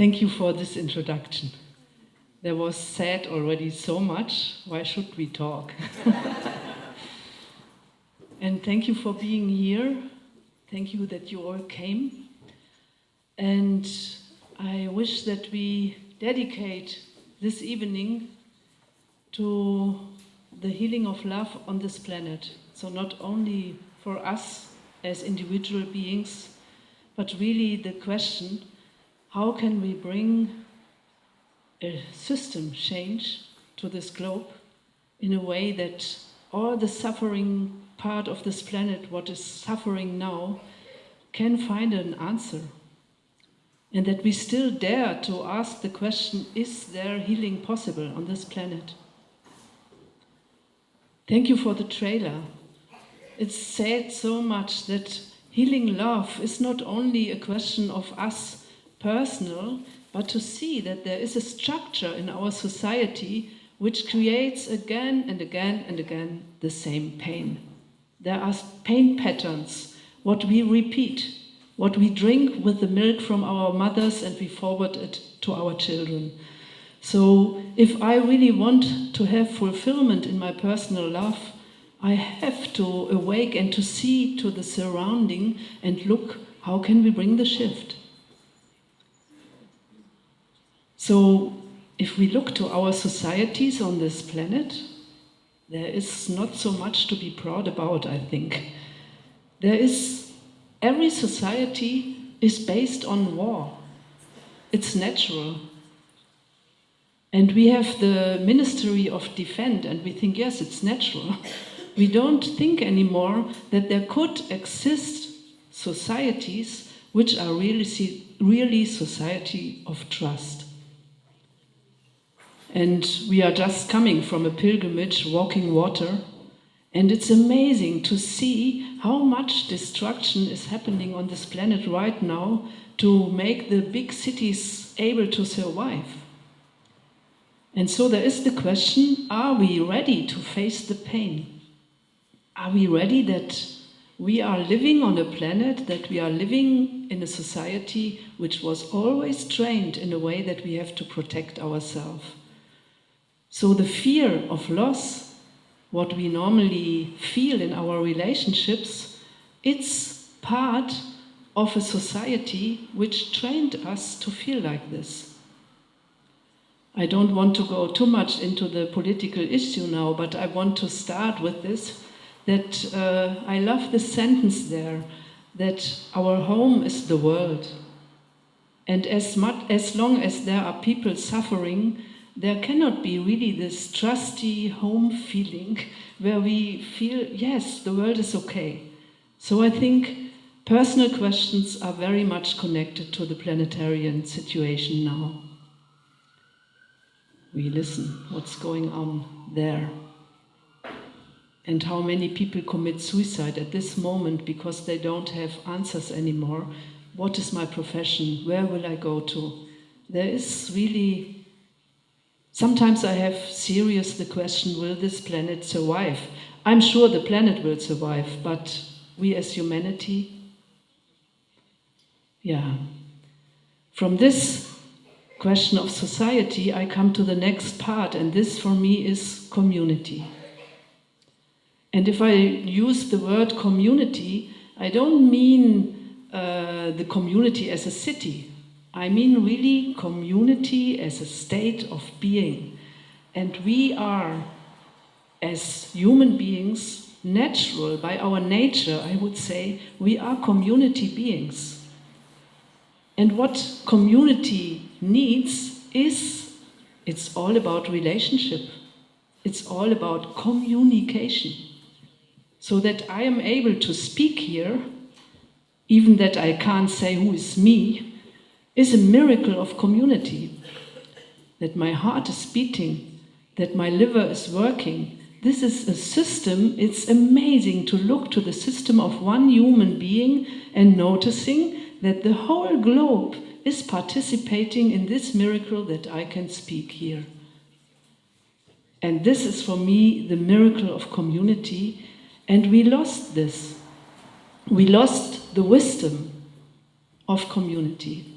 Thank you for this introduction. There was said already so much, why should we talk? And thank you for being here. Thank you that you all came. And I wish that we dedicate this evening to the healing of love on this planet. So not only for us as individual beings, but really the question, how can we bring a system change to this globe in a way that all the suffering part of this planet, what is suffering now, can find an answer. And that we still dare to ask the question, is there healing possible on this planet? Thank you for the trailer. It's said so much that healing love is not only a question of us personal, but to see that there is a structure in our society which creates again and again and again the same pain. There are pain patterns, what we repeat, what we drink with the milk from our mothers and we forward it to our children. So if I really want to have fulfillment in my personal love, I have to awake and to see to the surrounding and look, how can we bring the shift? So if we look to our societies on this planet, there is not so much to be proud about, I think. Every society is based on war. It's natural. And we have the Ministry of Defense, and we think, yes, it's natural. We don't think anymore that there could exist societies which are really society of trust. And we are just coming from a pilgrimage, walking water, and it's amazing to see how much destruction is happening on this planet right now to make the big cities able to survive. And so there is the question, are we ready to face the pain? Are we ready that we are living on a planet, that we are living in a society which was always trained in a way that we have to protect ourselves? So the fear of loss, what we normally feel in our relationships, it's part of a society which trained us to feel like this. I don't want to go too much into the political issue now, but I want to start with this, that I love the sentence there, that our home is the world. And as long as there are people suffering, there cannot be really this trusty home feeling where we feel, yes, the world is okay. So I think personal questions are very much connected to the planetarian situation now. We listen, what's going on there. And how many people commit suicide at this moment because they don't have answers anymore. What is my profession? Where will I go to? There is really... Sometimes I have serious the question, will this planet survive? I'm sure the planet will survive, but we as humanity? Yeah. From this question of society, I come to the next part, and this for me is community. And if I use the word community, I don't mean the community as a city. I mean really community as a state of being. And we are, as human beings, natural, by our nature, I would say, we are community beings. And what community needs is, it's all about relationship. It's all about communication. So that I am able to speak here, even that I can't say who is me, is a miracle of community. That my heart is beating, that my liver is working. This is a system. It's amazing to look to the system of one human being and noticing that the whole globe is participating in this miracle that I can speak here. And this is for me the miracle of community. And we lost this. We lost the wisdom of community.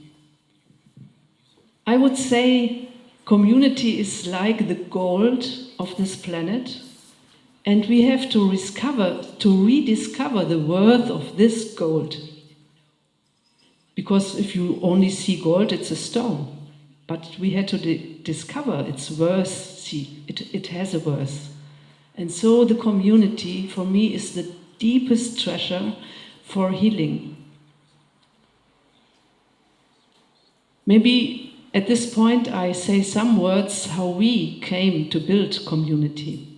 I would say community is like the gold of this planet, and we have to rediscover the worth of this gold. Because if you only see gold, it's a stone. But we had to discover its worth. See, it has a worth. And so the community, for me, is the deepest treasure for healing. Maybe at this point I say some words how we came to build community.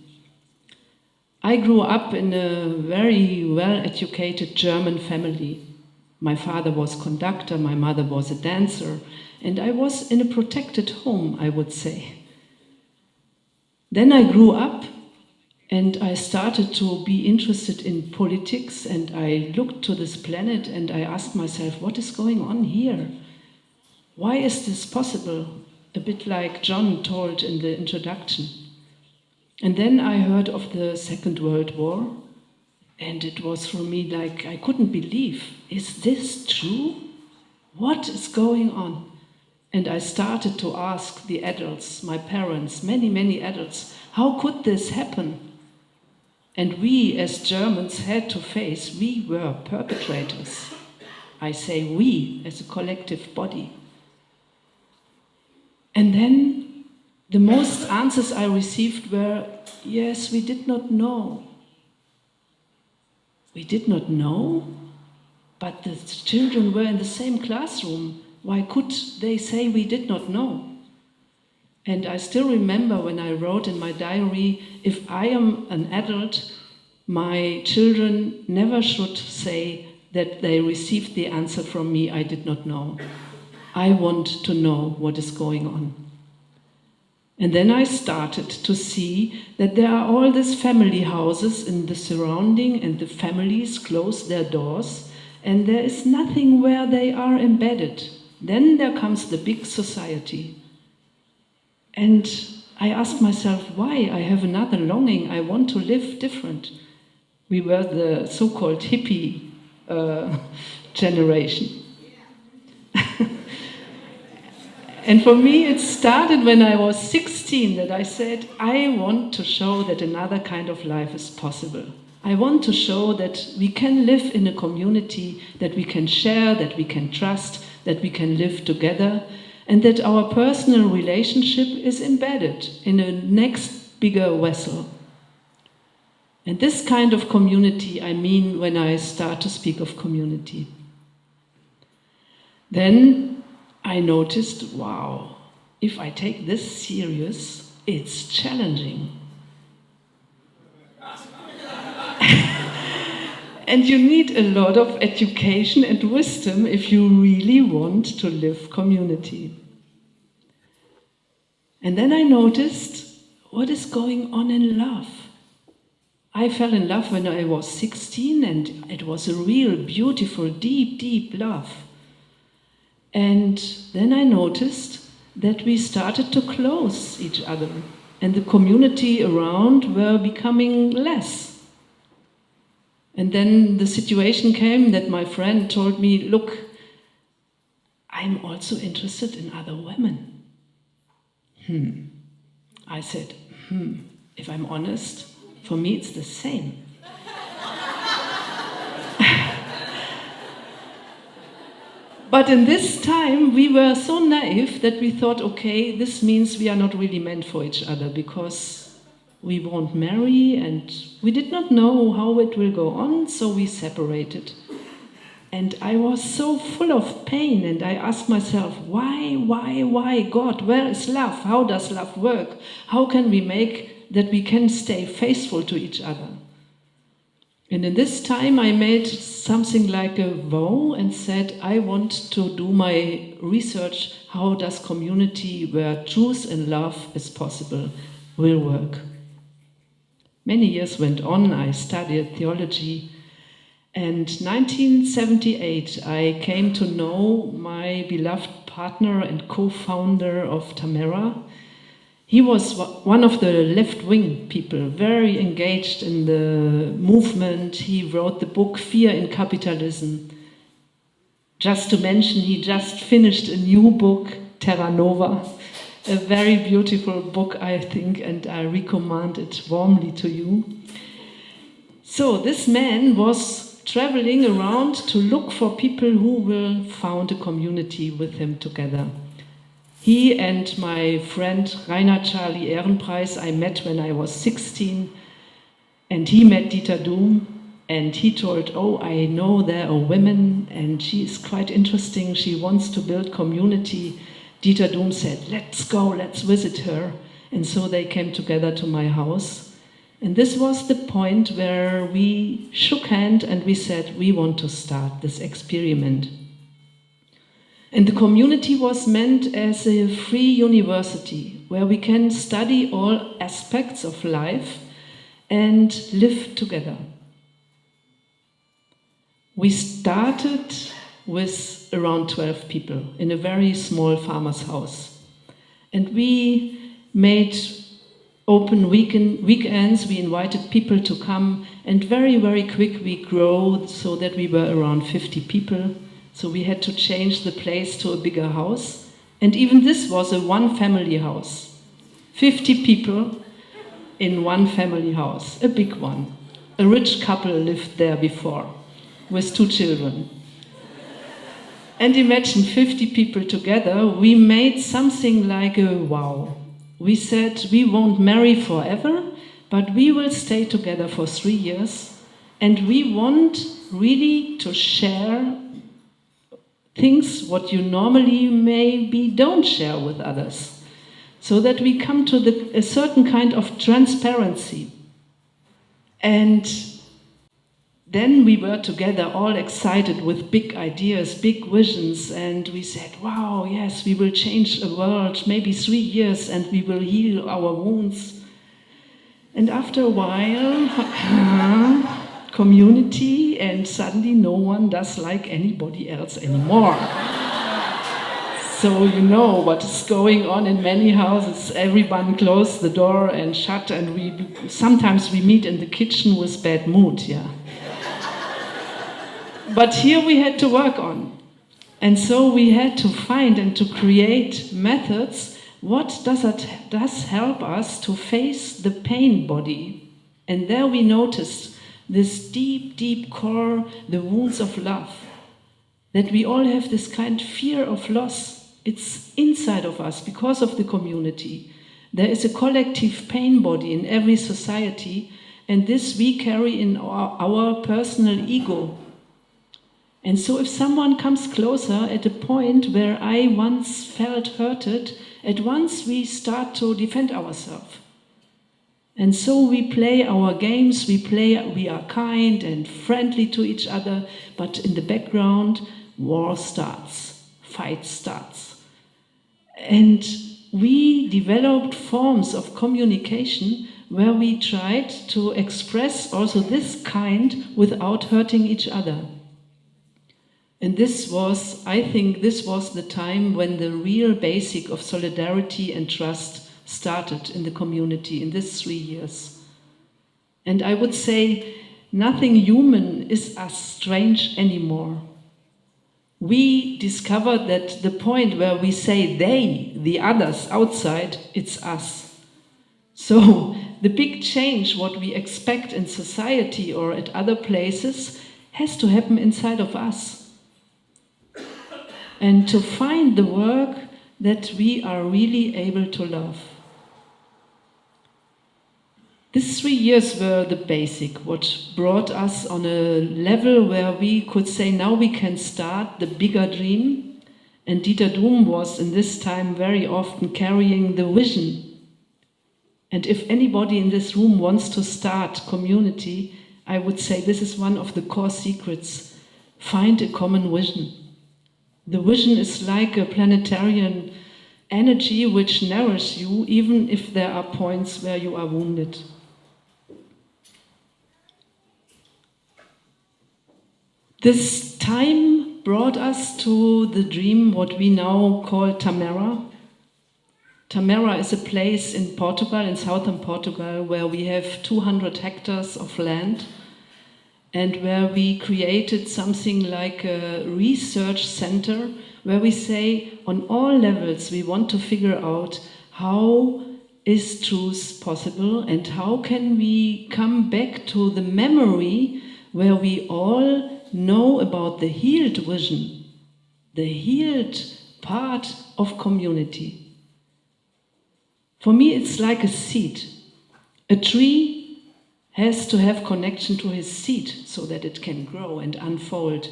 I grew up in a very well-educated German family. My father was conductor, my mother was a dancer, and I was in a protected home, I would say. Then I grew up and I started to be interested in politics, and I looked to this planet and I asked myself, what is going on here? Why is this possible? A bit like John told in the introduction. And then I heard of the Second World War, and it was for me like I couldn't believe, is this true? What is going on? And I started to ask the adults, my parents, many adults, how could this happen? And we as Germans had to face, we were perpetrators. I say we as a collective body. And then the most answers I received were, yes, we did not know. We did not know, but the children were in the same classroom. Why could they say we did not know? And I still remember when I wrote in my diary, if I am an adult, my children never should say that they received the answer from me, I did not know. I want to know what is going on. And then I started to see that there are all these family houses in the surrounding, and the families close their doors, and there is nothing where they are embedded. Then there comes the big society. And I asked myself, why? I have another longing, I want to live different. We were the so-called hippie generation. And for me, it started when I was 16 that I said, I want to show that another kind of life is possible. I want to show that we can live in a community, that we can share, that we can trust, that we can live together, and that our personal relationship is embedded in a next bigger vessel. And this kind of community I mean when I start to speak of community. Then I noticed, wow, if I take this serious, it's challenging. And you need a lot of education and wisdom if you really want to live community. And then I noticed what is going on in love. I fell in love when I was 16, and it was a real beautiful, deep love. And then I noticed that we started to close each other, and the community around were becoming less. And then the situation came that my friend told me, look, I'm also interested in other women. I said, if I'm honest, for me it's the same. But in this time, we were so naive that we thought, okay, this means we are not really meant for each other because we won't marry, and we did not know how it will go on, so we separated. And I was so full of pain, and I asked myself, why, God, where is love? How does love work? How can we make that we can stay faithful to each other? And in this time I made something like a vow and said, I want to do my research, how does community where truth and love is possible will work. Many years went on, I studied theology, and 1978 I came to know my beloved partner and co-founder of Tamera. He was one of the left-wing people, very engaged in the movement. He wrote the book Fear in Capitalism. Just to mention, he just finished a new book, Terra Nova. A very beautiful book, I think, and I recommend it warmly to you. So this man was traveling around to look for people who will found a community with him together. He and my friend Rainer Charlie Ehrenpreis I met when I was 16, and he met Dieter Duhm, and he told, oh, I know there are women, and she is quite interesting, she wants to build community. Dieter Duhm said, let's go, let's visit her. And so they came together to my house. And this was the point where we shook hands and we said, we want to start this experiment. And the community was meant as a free university where we can study all aspects of life and live together. We started with around 12 people in a very small farmer's house. And we made open weekends, we invited people to come, and very, very quick we grew so that we were around 50 people. So we had to change the place to a bigger house. And even this was a one-family house. 50 people in one family house, a big one. A rich couple lived there before, with 2 children. And imagine 50 people together, we made something like a wow. We said we won't marry forever, but we will stay together for 3 years, and we want really to share things what you normally maybe don't share with others, so that we come to a certain kind of transparency. And then we were together all excited with big ideas, big visions, and we said, wow, yes, we will change the world, maybe 3 years, and we will heal our wounds. And after a while, community, and suddenly no one does like anybody else anymore. So you know what is going on in many houses. Everyone closed the door and shut, and sometimes we meet in the kitchen with bad mood, yeah. But here we had to work on. And so we had to find and to create methods. What does help us to face the pain body? And there we noticed this deep, deep core, the wounds of love. That we all have this kind of fear of loss. It's inside of us because of the community. There is a collective pain body in every society, and this we carry in our personal ego. And so if someone comes closer at a point where I once felt hurted, at once we start to defend ourselves. And so we play our games, we are kind and friendly to each other, but in the background, war starts, fight starts. And we developed forms of communication where we tried to express also this kind without hurting each other. And I think this was the time when the real basic of solidarity and trust started in the community in these 3 years. And I would say nothing human is as strange anymore. We discovered that the point where we say they, the others outside, it's us. So the big change, what we expect in society or at other places, has to happen inside of us. And to find the work that we are really able to love. These 3 years were the basic, what brought us on a level where we could say now we can start the bigger dream. And Dieter Duhm was in this time very often carrying the vision. And if anybody in this room wants to start community, I would say this is one of the core secrets. Find a common vision. The vision is like a planetarian energy which nourishes you even if there are points where you are wounded. This time brought us to the dream what we now call Tamera. Tamera is a place in Portugal, in southern Portugal, where we have 200 hectares of land. and where we created something like a research center where we say on all levels we want to figure out how is truth possible and how can we come back to the memory where we all know about the healed vision, the healed part of community. For me it's like a seed. A tree has to have connection to his seed so that it can grow and unfold.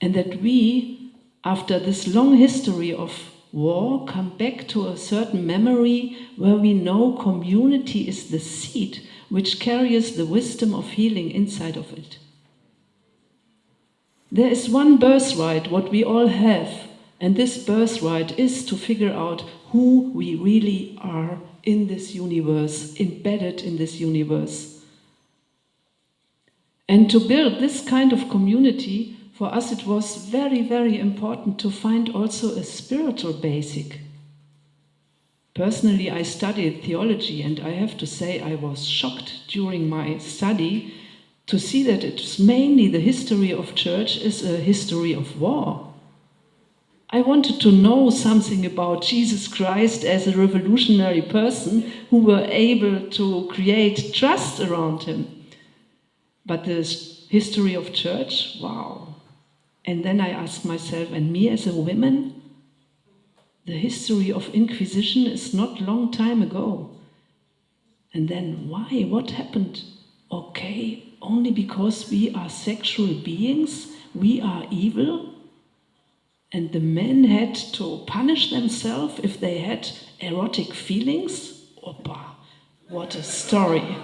And that we, after this long history of war, come back to a certain memory where we know community is the seed which carries the wisdom of healing inside of it. There is one birthright, what we all have, and this birthright is to figure out who we really are in this universe, embedded in this universe. And to build this kind of community, for us it was very, very important to find also a spiritual basic. Personally, I studied theology, and I have to say I was shocked during my study to see that it's mainly the history of church is a history of war. I wanted to know something about Jesus Christ as a revolutionary person who were able to create trust around him. But the history of church, wow. And then I asked myself, and me as a woman, the history of Inquisition is not long time ago. And then why? What happened? Okay, only because we are sexual beings, we are evil, and the men had to punish themselves if they had erotic feelings? Opa, what a story.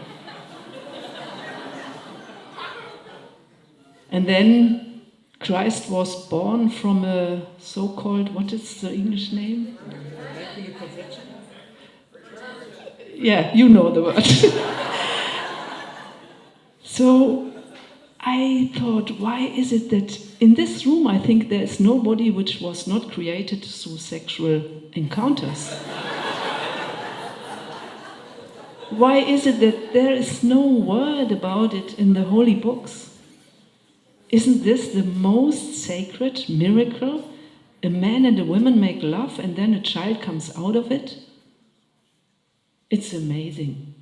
And then Christ was born from a so-called, what is the English name? Yeah, you know the word. So I thought, why is it that in this room I think there is nobody which was not created through sexual encounters? Why is it that there is no word about it in the holy books? Isn't this the most sacred miracle? A man and a woman make love and then a child comes out of it? It's amazing.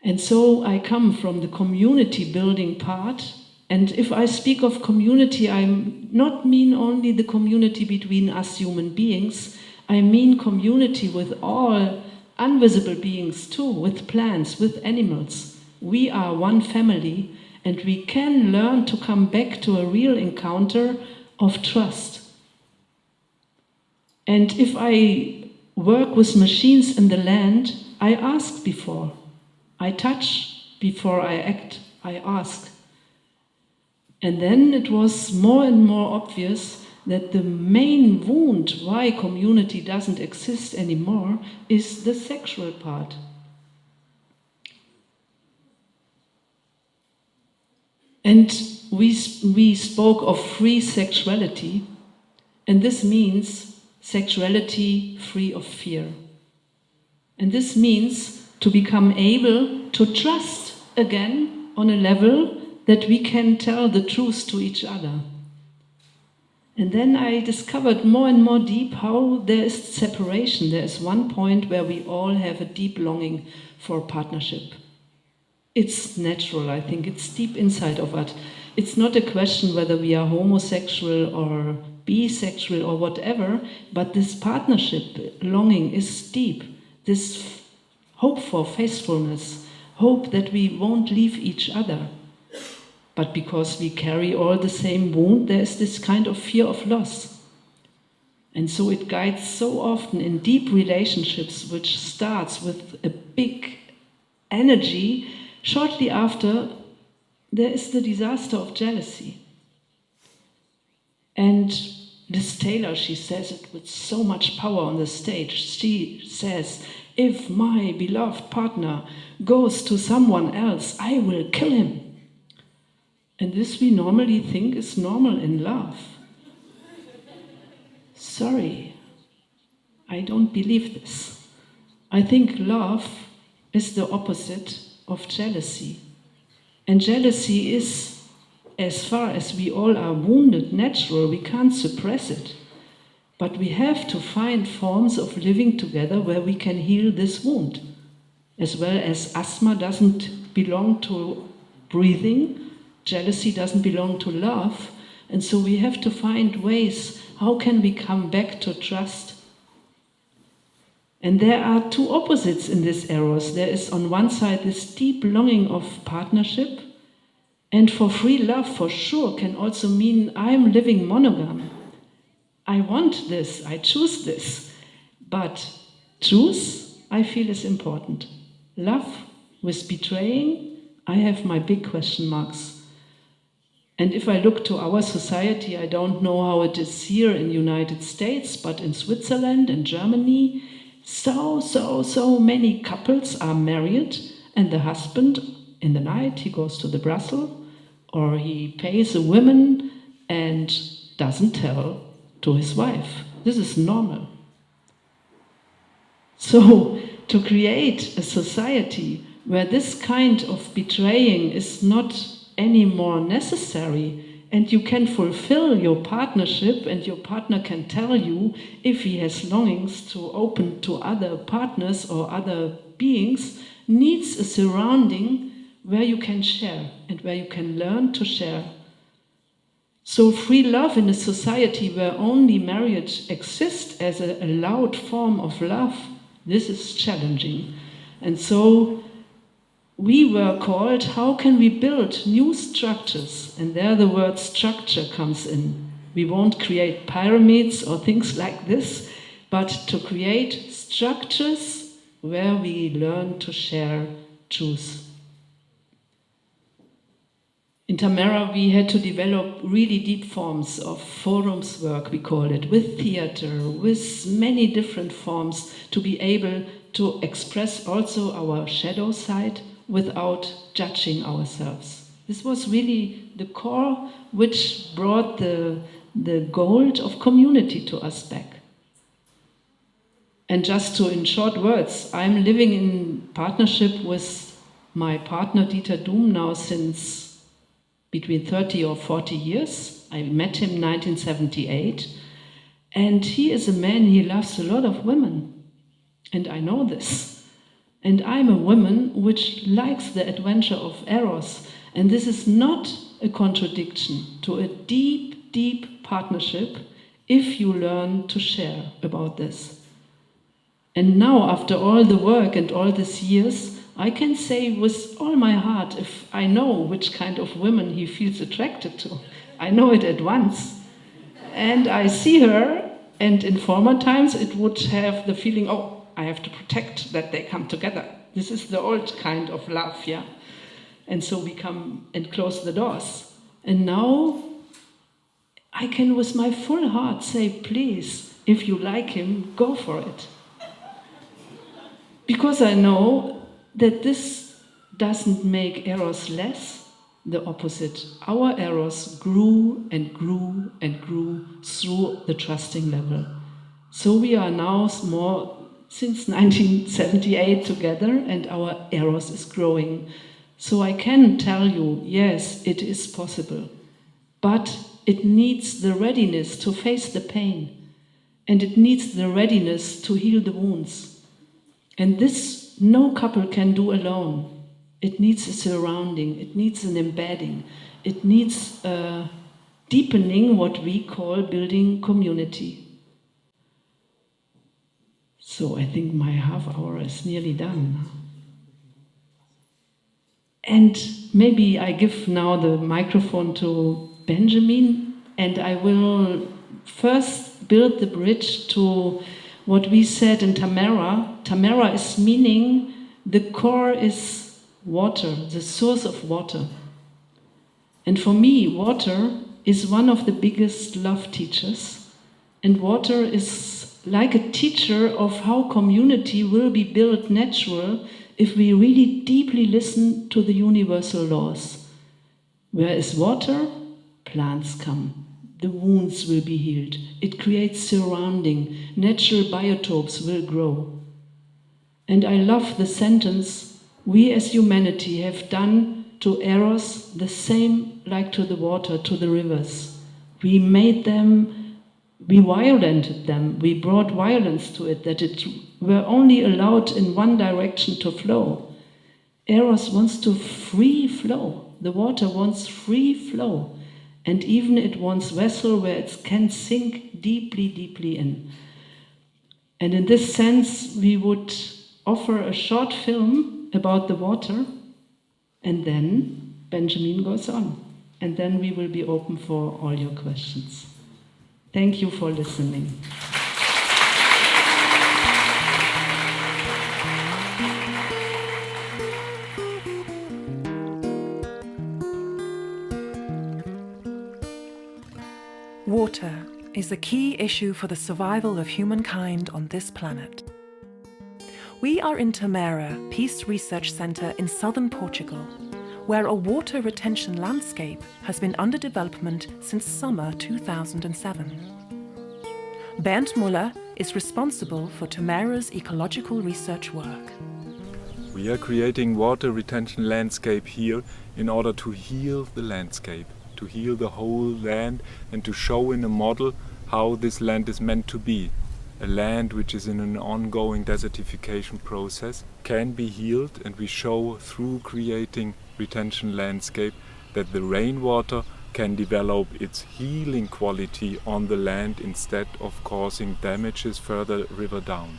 And so I come from the community building part, and if I speak of community, I not mean only the community between us human beings, I mean community with all invisible beings too, with plants, with animals. We are one family, and we can learn to come back to a real encounter of trust. And if I work with machines in the land, I ask before. I touch before I act. I ask. And then it was more and more obvious that the main wound why community doesn't exist anymore is the sexual part. And we spoke of free sexuality, and this means sexuality free of fear. And this means to become able to trust again on a level that we can tell the truth to each other. And then I discovered more and more deep how there is separation. There is one point where we all have a deep longing for partnership. It's natural, I think. It's deep inside of us. It's not a question whether we are homosexual or bisexual or whatever, but this partnership longing is deep. This hope for faithfulness, hope that we won't leave each other. But because we carry all the same wound, there is this kind of fear of loss. And so it guides so often in deep relationships, which starts with a big energy. Shortly after, there is the disaster of jealousy. And Liz Taylor, she says it with so much power on the stage. She says, if my beloved partner goes to someone else, I will kill him. And this we normally think is normal in love. Sorry, I don't believe this. I think love is the opposite of jealousy. And jealousy is, as far as we all are wounded, natural. We can't suppress it. But we have to find forms of living together where we can heal this wound. As well as asthma doesn't belong to breathing, jealousy doesn't belong to love, and so we have to find ways, how can we come back to trust? And there are two opposites in this eros. There is on one side this deep longing of partnership, and for free love for sure can also mean I'm living monogam. I want this, I choose this, but choose, I feel, is important. Love with betraying, I have my big question marks. And if I look to our society, I don't know how it is here in the United States, but in Switzerland and Germany, so many couples are married, and the husband, in the night, he goes to the brothel, or he pays a woman and doesn't tell to his wife. This is normal. So, to create a society where this kind of betraying is not anymore necessary, and you can fulfill your partnership, and your partner can tell you if he has longings to open to other partners or other beings, needs a surrounding where you can share and where you can learn to share. So free love in a society where only marriage exists as an allowed form of love, this is challenging. And so we were called, how can we build new structures? And there the word structure comes in. We won't create pyramids or things like this, but to create structures where we learn to share truth. In Tamera, we had to develop really deep forms of forums work, we call it, with theater, with many different forms to be able to express also our shadow side without judging ourselves. This was really the core which brought the gold of community to us back. And just to, in short words, I'm living in partnership with my partner Dieter Duhm now since between 30 or 40 years. I met him in 1978, and he is a man, he loves a lot of women, and I know this. And I'm a woman which likes the adventure of eros, and this is not a contradiction to a deep, deep partnership if you learn to share about this. And now, after all the work and all these years, I can say with all my heart, if I know which kind of women he feels attracted to, I know it at once. And I see her, and in former times it would have the feeling, oh, I have to protect that they come together. This is the old kind of love, yeah? And so we come and close the doors. And now I can with my full heart say, please, if you like him, go for it. Because I know that this doesn't make eros less, the opposite. Our eros grew and grew and grew through the trusting level. So we are now more since 1978 together, and our eros is growing. So I can tell you, yes, it is possible. But it needs the readiness to face the pain. And it needs the readiness to heal the wounds. And this no couple can do alone. It needs a surrounding, it needs an embedding, it needs a deepening, what we call building community. So I think my half hour is nearly done. And maybe I give now the microphone to Benjamin, and I will first build the bridge to what we said in Tamera. Tamera is meaning the core is water, the source of water. And for me, water is one of the biggest love teachers. And water is like a teacher of how community will be built natural if we really deeply listen to the universal laws. Where is water? Plants come. The wounds will be healed. It creates surrounding. Natural biotopes will grow. And I love the sentence, we as humanity have done to Eros the same like to the water, to the rivers. We made them, we violented them, we brought violence to it, that it were only allowed in one direction to flow. Eros wants to free flow. The water wants free flow. And even it wants vessel where it can sink deeply, deeply in. And in this sense, we would offer a short film about the water, and then Benjamin goes on. And then we will be open for all your questions. Thank you for listening. Water is the key issue for the survival of humankind on this planet. We are in Tamera Peace Research Centre in southern Portugal, where a water retention landscape has been under development since summer 2007. Bernd Muller is responsible for Tamera's ecological research work. We are creating water retention landscape here in order to heal the landscape, to heal the whole land and to show in a model how this land is meant to be. A land which is in an ongoing desertification process can be healed, and we show through creating retention landscape that the rainwater can develop its healing quality on the land instead of causing damages further river down.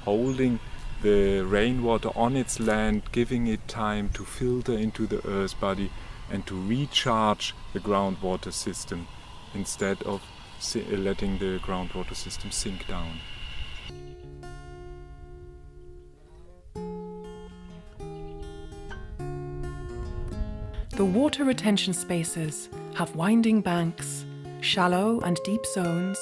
Holding the rainwater on its land, giving it time to filter into the earth body and to recharge the groundwater system instead of letting the groundwater system sink down. The water retention spaces have winding banks, shallow and deep zones,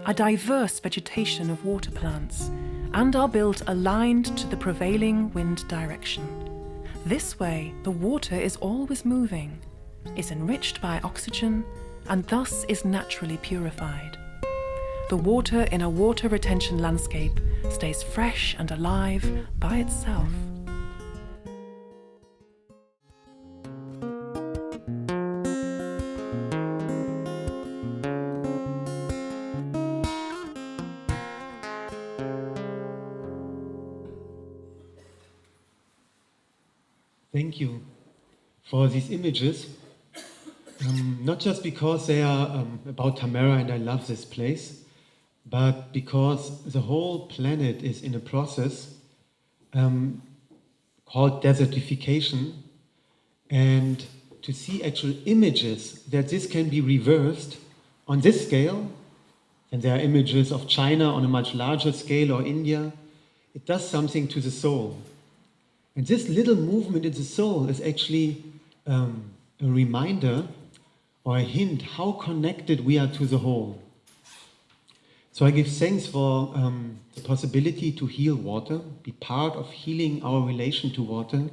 a diverse vegetation of water plants, and are built aligned to the prevailing wind direction. This way, the water is always moving, is enriched by oxygen, and thus is naturally purified. The water in a water retention landscape stays fresh and alive by itself. Thank you for these images, not just because they are about Tamera and I love this place, but because the whole planet is in a process called desertification, and to see actual images that this can be reversed on this scale, and there are images of China on a much larger scale or India, it does something to the soul. And this little movement in the soul is actually a reminder or a hint how connected we are to the whole. So I give thanks for the possibility to heal water, be part of healing our relation to water.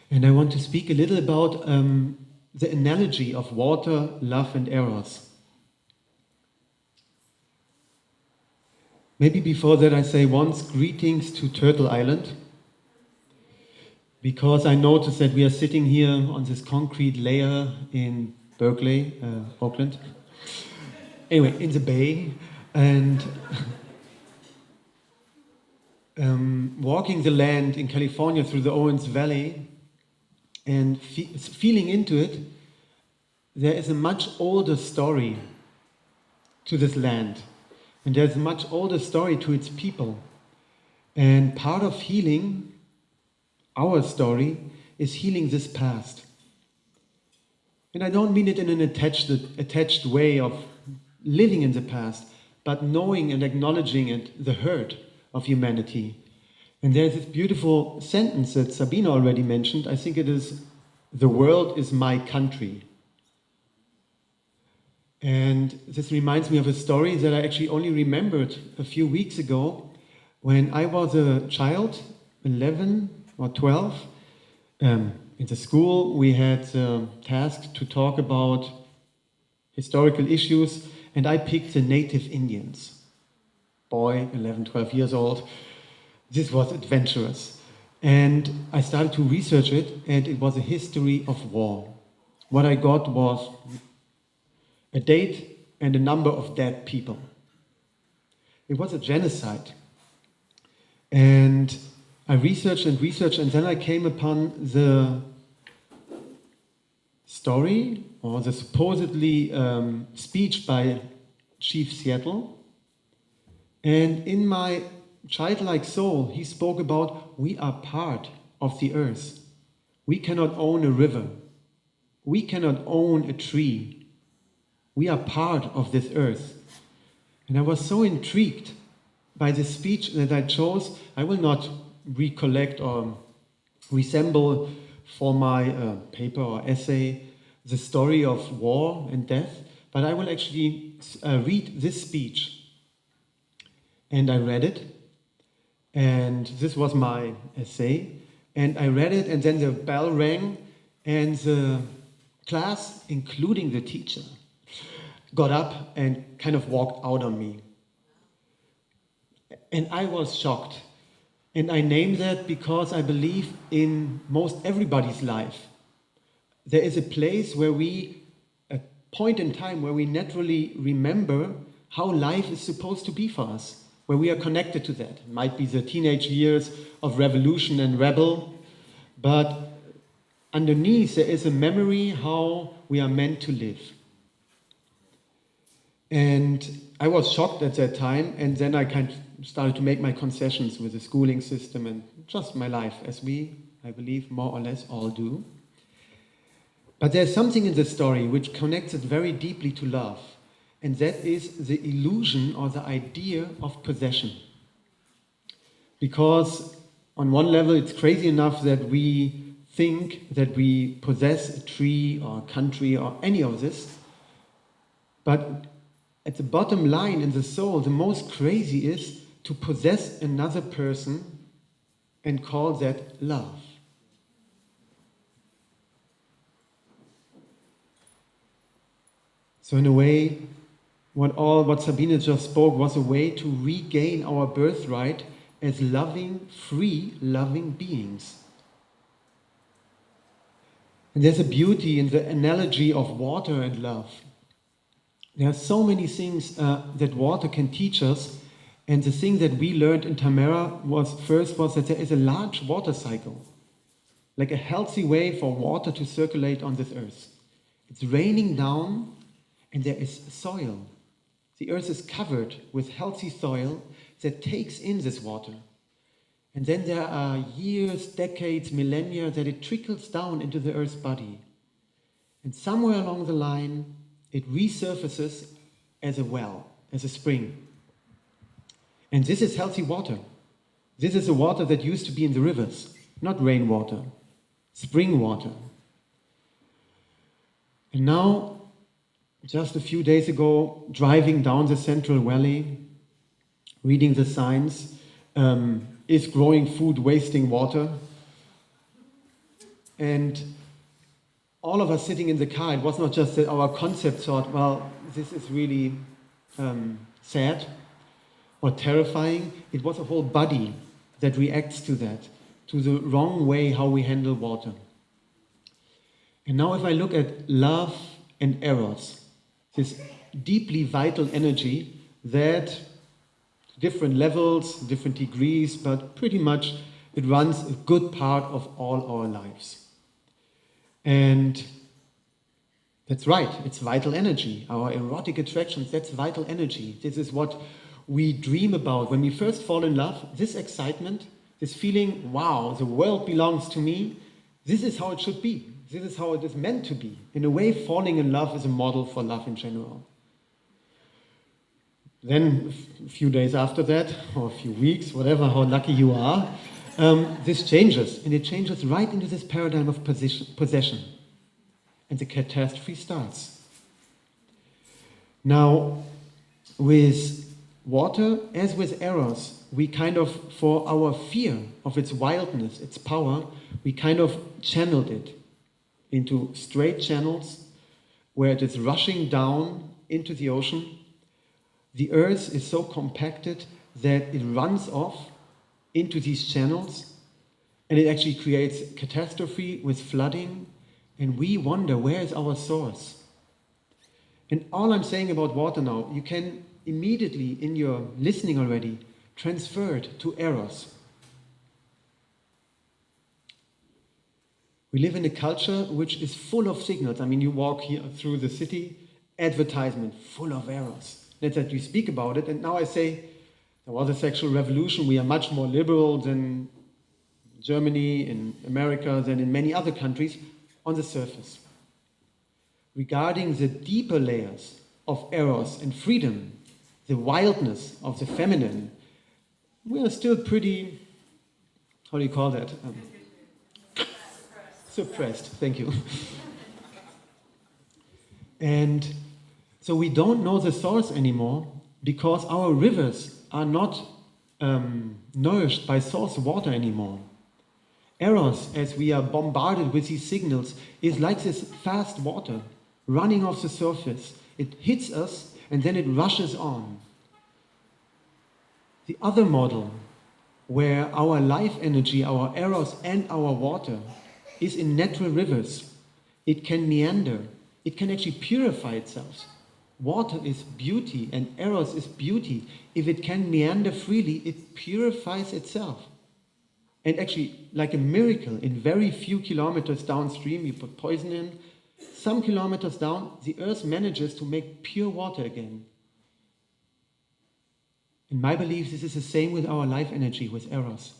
And I want to speak a little about the analogy of water, love and eros. Maybe before that I say once greetings to Turtle Island, because I noticed that we are sitting here on this concrete layer in Berkeley, Oakland. Anyway, in the bay, and walking the land in California through the Owens Valley and feeling into it, there is a much older story to this land. And there's a much older story to its people. And part of healing our story is healing this past. And I don't mean it in an attached way of living in the past, but knowing and acknowledging it, the hurt of humanity. And there's this beautiful sentence that Sabine already mentioned. I think it is, "The world is my country." And this reminds me of a story that I actually only remembered a few weeks ago when I was a child, 11 or 12. In the school, we had tasked to talk about historical issues, and I picked the native Indians. Boy, 11, 12 years old. This was adventurous. And I started to research it, and it was a history of war. What I got was a date and a number of dead people. It was a genocide. And I researched, and then I came upon the story, or the supposedly speech by Chief Seattle. And in my childlike soul, he spoke about, we are part of the earth. We cannot own a river. We cannot own a tree. We are part of this earth. And I was so intrigued by the speech that I chose. I will not recollect or resemble for my paper or essay the story of war and death, but I will actually read this speech. And I read it, and this was my essay, and I read it, and then the bell rang, and the class, including the teacher, got up and kind of walked out on me. And I was shocked. And I name that because I believe in most everybody's life, there is a place where a point in time where we naturally remember how life is supposed to be for us, where we are connected to that. It might be the teenage years of revolution and rebel, but underneath there is a memory how we are meant to live. And I was shocked at that time, and then I kind of started to make my concessions with the schooling system and just my life, as we, I believe, more or less all do. But there's something in the story which connects it very deeply to love, and that is the illusion or the idea of possession. Because on one level it's crazy enough that we think that we possess a tree or a country or any of this, but at the bottom line in the soul, the most crazy is to possess another person and call that love. So in a way, what Sabine just spoke was a way to regain our birthright as loving, free, loving beings. And there's a beauty in the analogy of water and love. There are so many things that water can teach us, and the thing that we learned in Tamera was that there is a large water cycle, like a healthy way for water to circulate on this earth. It's raining down, and there is soil. The earth is covered with healthy soil that takes in this water. And then there are years, decades, millennia that it trickles down into the earth's body. And somewhere along the line, it resurfaces as a well, as a spring. And this is healthy water. This is the water that used to be in the rivers, not rainwater, spring water. And now, just a few days ago, driving down the Central Valley, reading the signs, is growing food wasting water? And all of us sitting in the car, it was not just that our concept thought, well, this is really sad or terrifying. It was a whole body that reacts to that, to the wrong way how we handle water. And now if I look at love and eros, this deeply vital energy that different levels, different degrees, but pretty much it runs a good part of all our lives. And that's right, it's vital energy. Our erotic attractions, that's vital energy. This is what we dream about. When we first fall in love, this excitement, this feeling, wow, the world belongs to me, this is how it should be. This is how it is meant to be. In a way, falling in love is a model for love in general. Then, a few days after that, or a few weeks, whatever, how lucky you are, this changes, and it changes right into this paradigm of possession. And the catastrophe starts. Now, with water, as with eros, we kind of, for our fear of its wildness, its power, we kind of channeled it into straight channels where it is rushing down into the ocean. The earth is so compacted that it runs off into these channels, And it actually creates catastrophe with flooding, and we wonder, where is our source? And all I'm saying about water now, you can immediately, in your listening already, transfer it to eros. We live in a culture which is full of signals. I mean, you walk here through the city, advertisement full of eros. That's that we speak about it, and now I say, there was a sexual revolution, we are much more liberal than Germany, in America, than in many other countries on the surface. Regarding the deeper layers of eros and freedom, the wildness of the feminine, we are still pretty, how do you call that? Suppressed, thank you. And so we don't know the source anymore because our rivers are not nourished by source water anymore. Eros, as we are bombarded with these signals, is like this fast water running off the surface. It hits us and then it rushes on. The other model, where our life energy, our eros and our water is in natural rivers. It can meander. It can actually purify itself. Water is beauty and eros is beauty. If it can meander freely, it purifies itself. And actually, like a miracle, in very few kilometers downstream, you put poison in, some kilometers down, the earth manages to make pure water again. In my belief, this is the same with our life energy, with eros.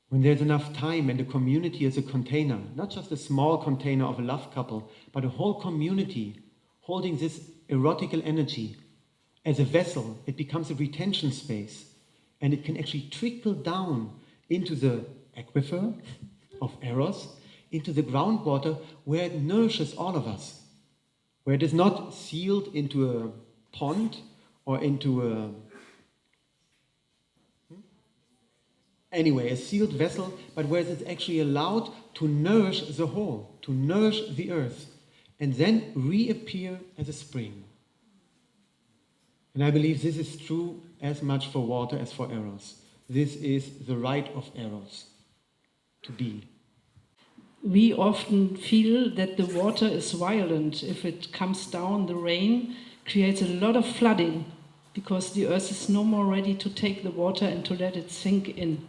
When there's enough time and the community is a container, not just a small container of a love couple, but a whole community holding this erotical energy as a vessel, it becomes a retention space, and it can actually trickle down into the aquifer of eros, into the groundwater where it nourishes all of us, where it is not sealed into a pond or into a sealed vessel, but where it's actually allowed to nourish the whole, to nourish the earth, and then reappear as a spring. And I believe this is true as much for water as for eros. This is the right of eros, to be. We often feel that the water is violent. If it comes down, the rain creates a lot of flooding because the earth is no more ready to take the water and to let it sink in.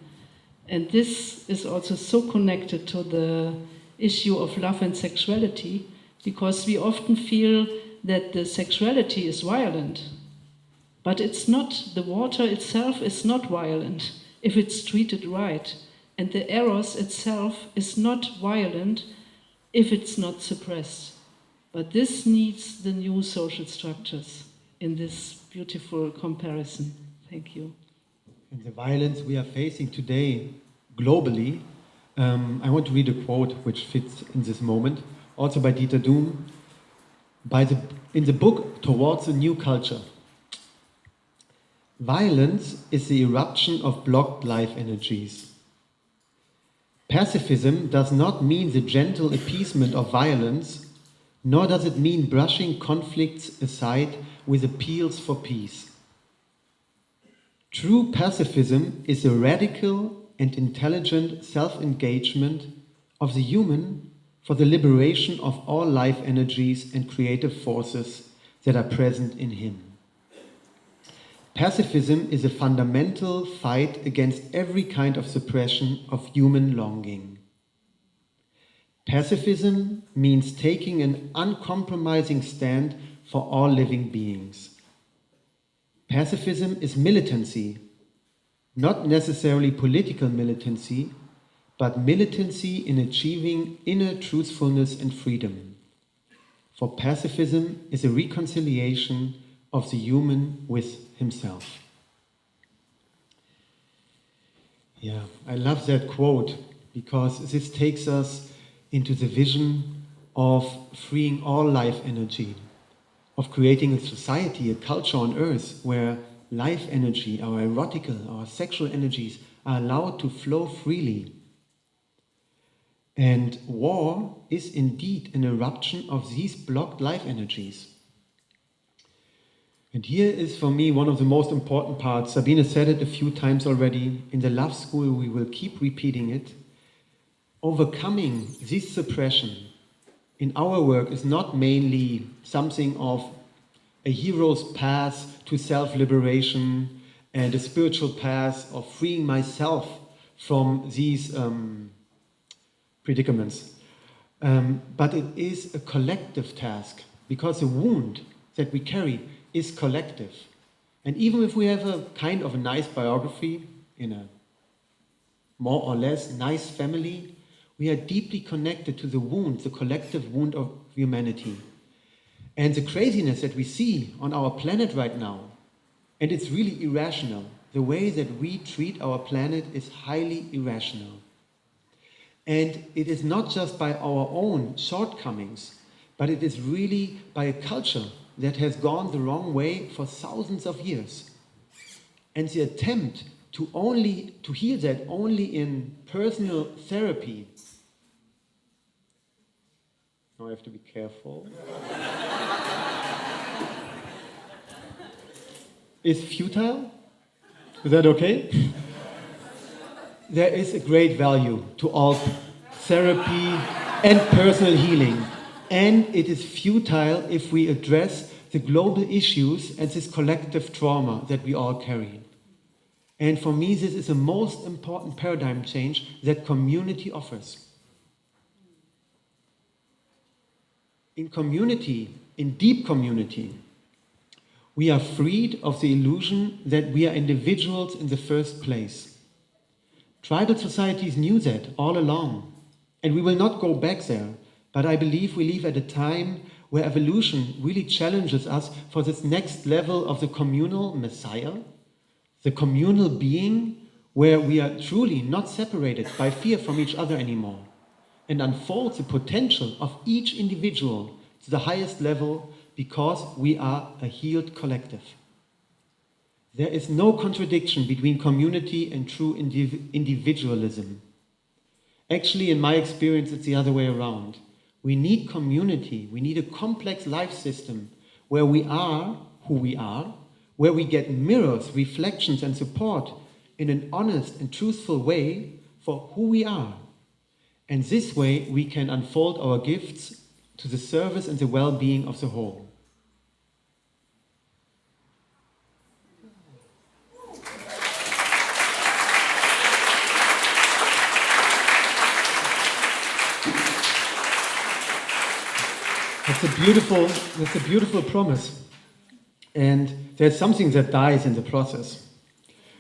And this is also so connected to the issue of love and sexuality, because we often feel that the sexuality is violent. But it's not, the water itself is not violent if it's treated right. And the eros itself is not violent if it's not suppressed. But this needs the new social structures in this beautiful comparison. Thank you. And the violence we are facing today, globally, I want to read a quote which fits in this moment, also by Duhm, in the book Towards a New Culture. Violence is the eruption of blocked life energies. Pacifism does not mean the gentle appeasement of violence, nor does it mean brushing conflicts aside with appeals for peace. True pacifism is a radical and intelligent self-engagement of the human for the liberation of all life energies and creative forces that are present in him. Pacifism is a fundamental fight against every kind of suppression of human longing. Pacifism means taking an uncompromising stand for all living beings. Pacifism is militancy, not necessarily political militancy, but militancy in achieving inner truthfulness and freedom. For pacifism is a reconciliation of the human with himself. Yeah, I love that quote because this takes us into the vision of freeing all life energy, of creating a society, a culture on earth where life energy, our erotical, our sexual energies are allowed to flow freely. And war is indeed an eruption of these blocked life energies. And here is for me one of the most important parts. Sabine said it a few times already. In the Love School, we will keep repeating it. Overcoming this suppression in our work is not mainly something of a hero's path to self-liberation and a spiritual path of freeing myself from these predicaments. But it is a collective task, because the wound that we carry is collective. And even if we have a kind of a nice biography in a more or less nice family, we are deeply connected to the wound, the collective wound of humanity. And the craziness that we see on our planet right now, and it's really irrational. The way that we treat our planet is highly irrational. And it is not just by our own shortcomings, but it is really by a culture that has gone the wrong way for thousands of years. And the attempt to heal that only in personal therapy. Now I have to be careful. Is futile? Is that okay? There is a great value to all therapy and personal healing. And it is futile if we address the global issues and this collective trauma that we all carry. And for me, this is the most important paradigm change that community offers. In community, in deep community, we are freed of the illusion that we are individuals in the first place. Tribal societies knew that all along, and we will not go back there. But I believe we live at a time where evolution really challenges us for this next level of the communal messiah, the communal being where we are truly not separated by fear from each other anymore, and unfolds the potential of each individual to the highest level because we are a healed collective. There is no contradiction between community and true individualism. Actually, in my experience, it's the other way around. We need community. We need a complex life system where we are who we are, where we get mirrors, reflections, and support in an honest and truthful way for who we are. And this way, we can unfold our gifts to the service and the well-being of the whole. That's a beautiful promise. And there's something that dies in the process.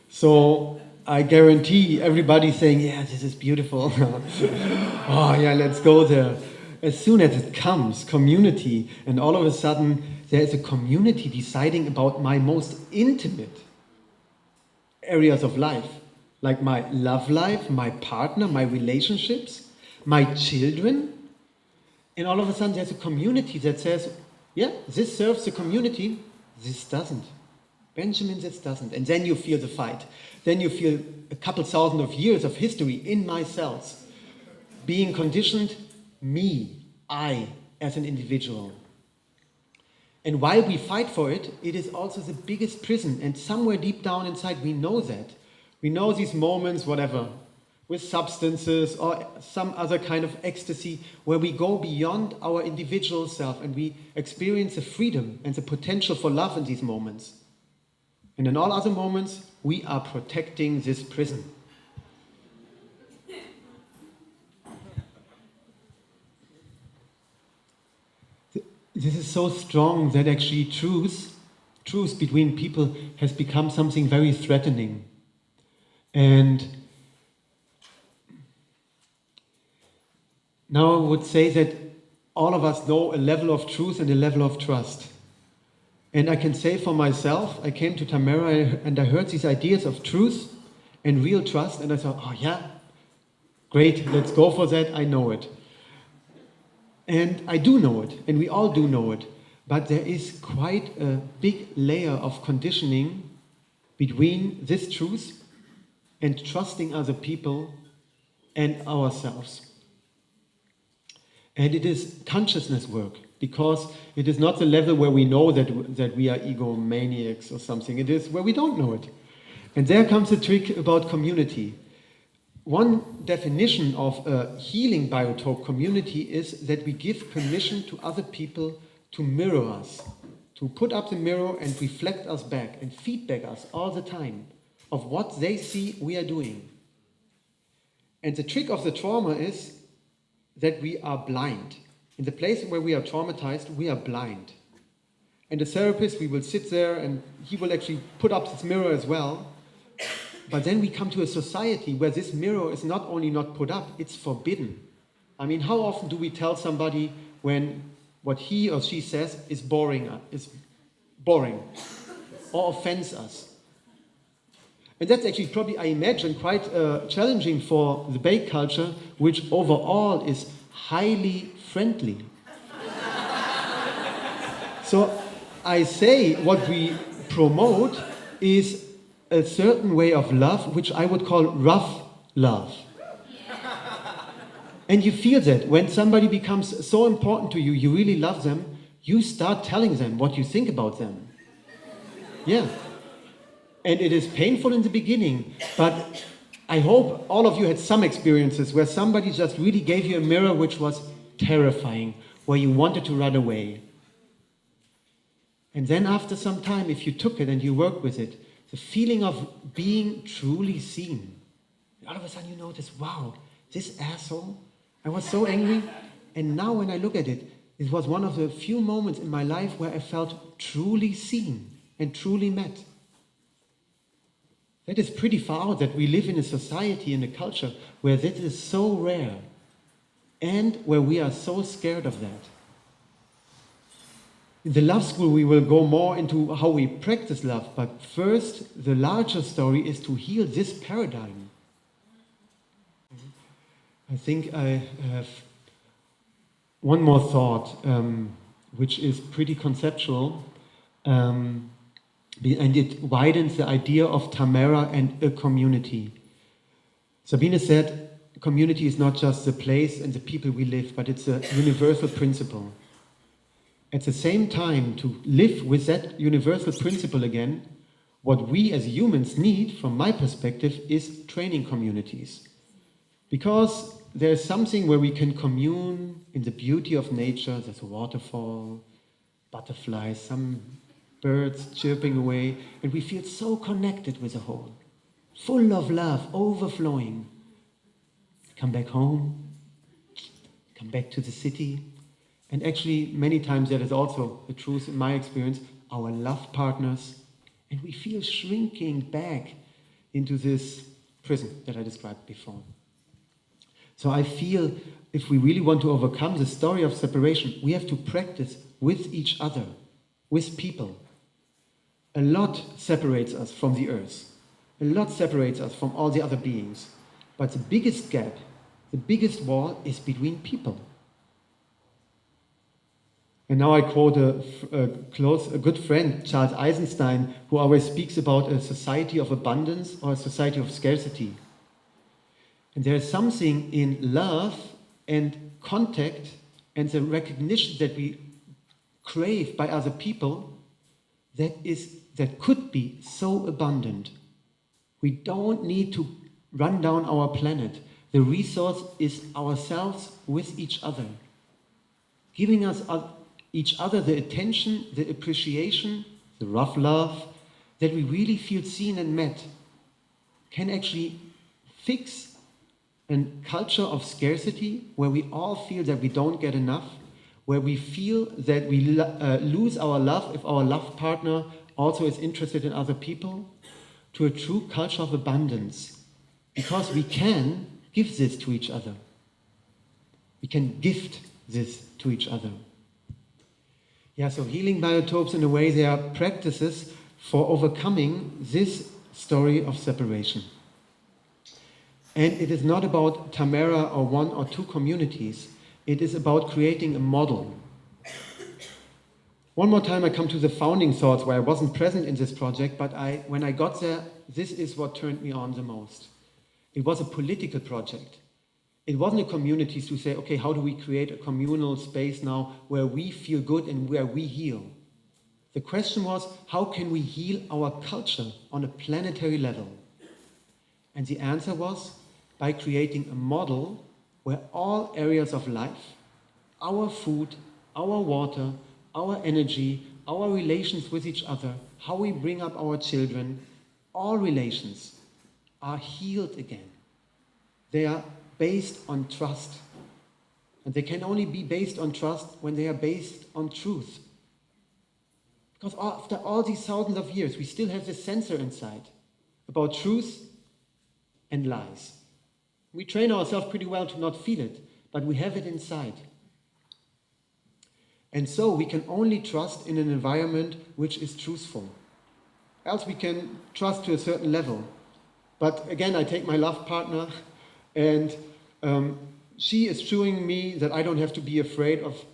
So I guarantee everybody saying, yeah, this is beautiful. Oh yeah, let's go there. As soon as it comes, community, and all of a sudden there is a community deciding about my most intimate areas of life, like my love life, my partner, my relationships, my children. And all of a sudden there's a community that says, yeah, this serves the community, this doesn't. Benjamin, this doesn't. And then you feel the fight. Then you feel a couple thousand of years of history in my cells being conditioned, me, I, as an individual. And while we fight for it, it is also the biggest prison. And somewhere deep down inside, we know that. We know these moments, whatever, with substances or some other kind of ecstasy, where we go beyond our individual self and we experience the freedom and the potential for love in these moments. And in all other moments, we are protecting this prison. This is so strong that actually truth between people has become something very threatening. And now I would say that all of us know a level of truth and a level of trust. And I can say for myself, I came to Tamera and I heard these ideas of truth and real trust, and I thought, oh yeah, great, let's go for that, I know it. And I do know it, and we all do know it. But there is quite a big layer of conditioning between this truth and trusting other people and ourselves. And it is consciousness work. because it is not the level where we know that we are egomaniacs or something. It is where we don't know it. And there comes the trick about community. One definition of a healing biotope community is that we give permission to other people to mirror us, to put up the mirror and reflect us back and feedback us all the time of what they see we are doing. And the trick of the trauma is that we are blind. In the place where we are traumatized, we are blind. And the therapist, we will sit there and he will actually put up this mirror as well. But then we come to a society where this mirror is not only not put up, it's forbidden. I mean, how often do we tell somebody when what he or she says is boring or offends us? And that's actually probably, I imagine, quite challenging for the bake culture, which overall is highly friendly. So I say what we promote is a certain way of love, which I would call rough love. And you feel that when somebody becomes so important to you, you really love them, you start telling them what you think about them. Yeah. And it is painful in the beginning, but I hope all of you had some experiences where somebody just really gave you a mirror which was terrifying, where you wanted to run away. And then after some time, if you took it and you worked with it, the feeling of being truly seen. All of a sudden you notice, wow, this asshole, I was so angry. And now when I look at it, it was one of the few moments in my life where I felt truly seen and truly met. That is pretty far out that we live in a society, in a culture where that is so rare and where we are so scared of that. In the Love School, we will go more into how we practice love, but first, the larger story is to heal this paradigm. I think I have one more thought, which is pretty conceptual, and it widens the idea of Tamera and a community. Sabine said, community is not just the place and the people we live, but it's a universal principle. At the same time, to live with that universal principle again, what we as humans need, from my perspective, is training communities. Because there's something where we can commune in the beauty of nature. There's a waterfall, butterflies, some birds chirping away, and we feel so connected with the whole, full of love, overflowing. Come back home, come back to the city, and actually many times that is also the truth in my experience, our love partners, and we feel shrinking back into this prison that I described before. So I feel if we really want to overcome the story of separation, we have to practice with each other, with people. A lot separates us from the earth. A lot separates us from all the other beings. But the biggest gap, the biggest wall is between people. And now I quote a good friend, Charles Eisenstein, who always speaks about a society of abundance or a society of scarcity. And there is something in love and contact and the recognition that we crave by other people that could be so abundant. We don't need to run down our planet. The resource is ourselves with each other. Giving us each other the attention, the appreciation, the rough love, that we really feel seen and met, can actually fix a culture of scarcity where we all feel that we don't get enough, where we feel that we lose our love if our love partner also is interested in other people, to a true culture of abundance. Because we can give this to each other. We can gift this to each other. Yeah, so healing biotopes, in a way, they are practices for overcoming this story of separation. And it is not about Tamera or one or two communities. It is about creating a model. One more time I come to the founding thoughts where I wasn't present in this project, but when I got there, this is what turned me on the most. It was a political project. It wasn't a community to say, okay, how do we create a communal space now where we feel good and where we heal? The question was, how can we heal our culture on a planetary level? And the answer was by creating a model where all areas of life, our food, our water, our energy, our relations with each other, how we bring up our children, all relations are healed again. They are based on trust. And they can only be based on trust when they are based on truth. Because after all these thousands of years, we still have this sensor inside about truth and lies. We train ourselves pretty well to not feel it, but we have it inside. And so we can only trust in an environment which is truthful. Else we can trust to a certain level. But again, I take my love partner, and she is showing me that I don't have to be afraid of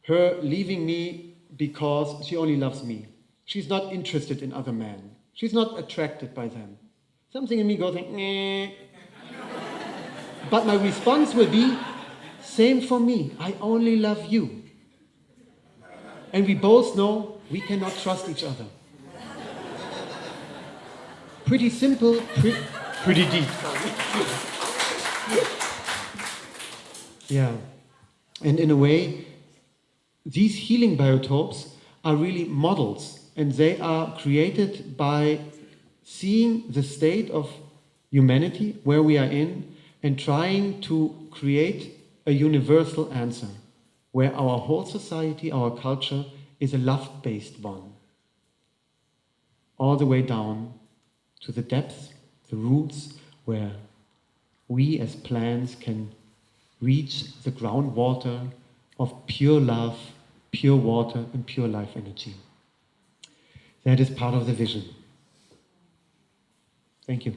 her leaving me because she only loves me. She's not interested in other men. She's not attracted by them. Something in me goes like, "Meh." But my response will be, same for me. I only love you. And we both know we cannot trust each other. Pretty simple, pretty deep. Yeah. And in a way, these healing biotopes are really models, and they are created by seeing the state of humanity, where we are in, and trying to create a universal answer, where our whole society, our culture, is a love-based one. All the way down to the depths, the roots, where we as plants can reach the groundwater of pure love, pure water, and pure life energy. That is part of the vision. Thank you.